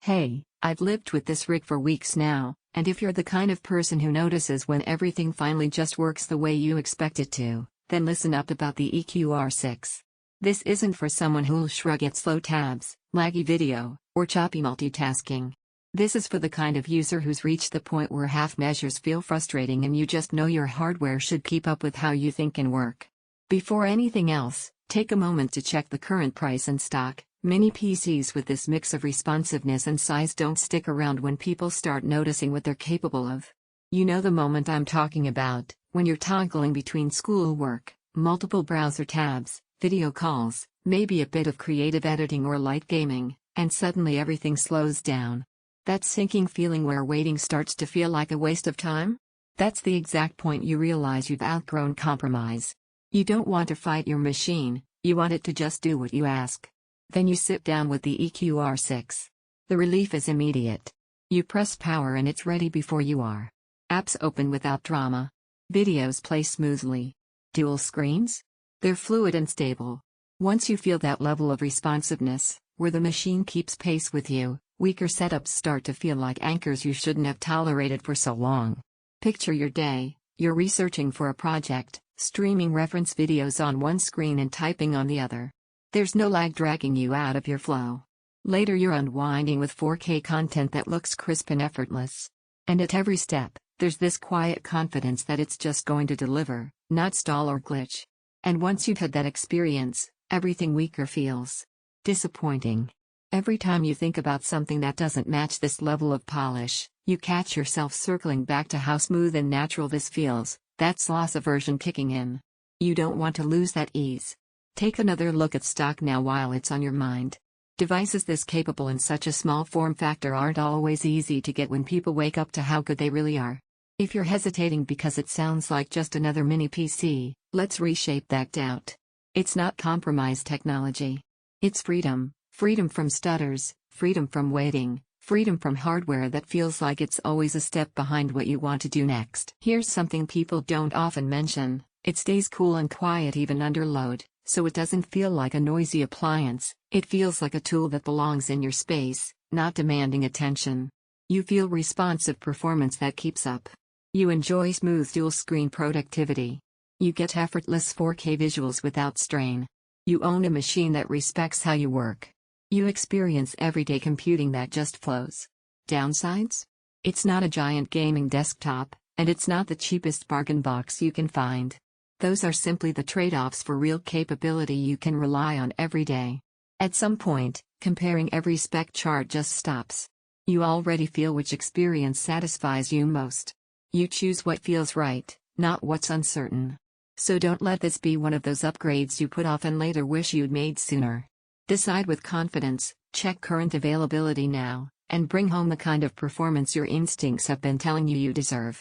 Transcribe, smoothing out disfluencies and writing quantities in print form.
Hey, I've lived with this rig for weeks now, and if you're the kind of person who notices when everything finally just works the way you expect it to, then listen up about the EQR6. This isn't for someone who'll shrug at slow tabs, laggy video, or choppy multitasking. This is for the kind of user who's reached the point where half measures feel frustrating and you just know your hardware should keep up with how you think and work. Before anything else, take a moment to check the current price and stock. Mini PCs with this mix of responsiveness and size don't stick around when people start noticing what they're capable of. You know the moment I'm talking about, when you're toggling between schoolwork, multiple browser tabs, video calls, maybe a bit of creative editing or light gaming, and suddenly everything slows down. That sinking feeling where waiting starts to feel like a waste of time? That's the exact point you realize you've outgrown compromise. You don't want to fight your machine, you want it to just do what you ask. Then you sit down with the EQR6. The relief is immediate. You press power and it's ready before you are. Apps open without drama. Videos play smoothly. Dual screens? They're fluid and stable. Once you feel that level of responsiveness, where the machine keeps pace with you, weaker setups start to feel like anchors you shouldn't have tolerated for so long. Picture your day: you're researching for a project, streaming reference videos on one screen and typing on the other. There's no lag dragging you out of your flow. Later you're unwinding with 4K content that looks crisp and effortless. And at every step, there's this quiet confidence that it's just going to deliver, not stall or glitch. And once you've had that experience, everything weaker feels disappointing. Every time you think about something that doesn't match this level of polish, you catch yourself circling back to how smooth and natural this feels. That's loss aversion kicking in. You don't want to lose that ease. Take another look at stock now while it's on your mind. Devices this capable in such a small form factor aren't always easy to get when people wake up to how good they really are. If you're hesitating because it sounds like just another mini PC, let's reshape that doubt. It's not compromised technology. It's freedom. Freedom from stutters, freedom from waiting, freedom from hardware that feels like it's always a step behind what you want to do next. Here's something people don't often mention: it stays cool and quiet even under load. So it doesn't feel like a noisy appliance, it feels like a tool that belongs in your space, not demanding attention. You feel responsive performance that keeps up. You enjoy smooth dual-screen productivity. You get effortless 4K visuals without strain. You own a machine that respects how you work. You experience everyday computing that just flows. Downsides? It's not a giant gaming desktop, and it's not the cheapest bargain box you can find. Those are simply the trade-offs for real capability you can rely on every day. At some point, comparing every spec chart just stops. You already feel which experience satisfies you most. You choose what feels right, not what's uncertain. So don't let this be one of those upgrades you put off and later wish you'd made sooner. Decide with confidence, check current availability now, and bring home the kind of performance your instincts have been telling you you deserve.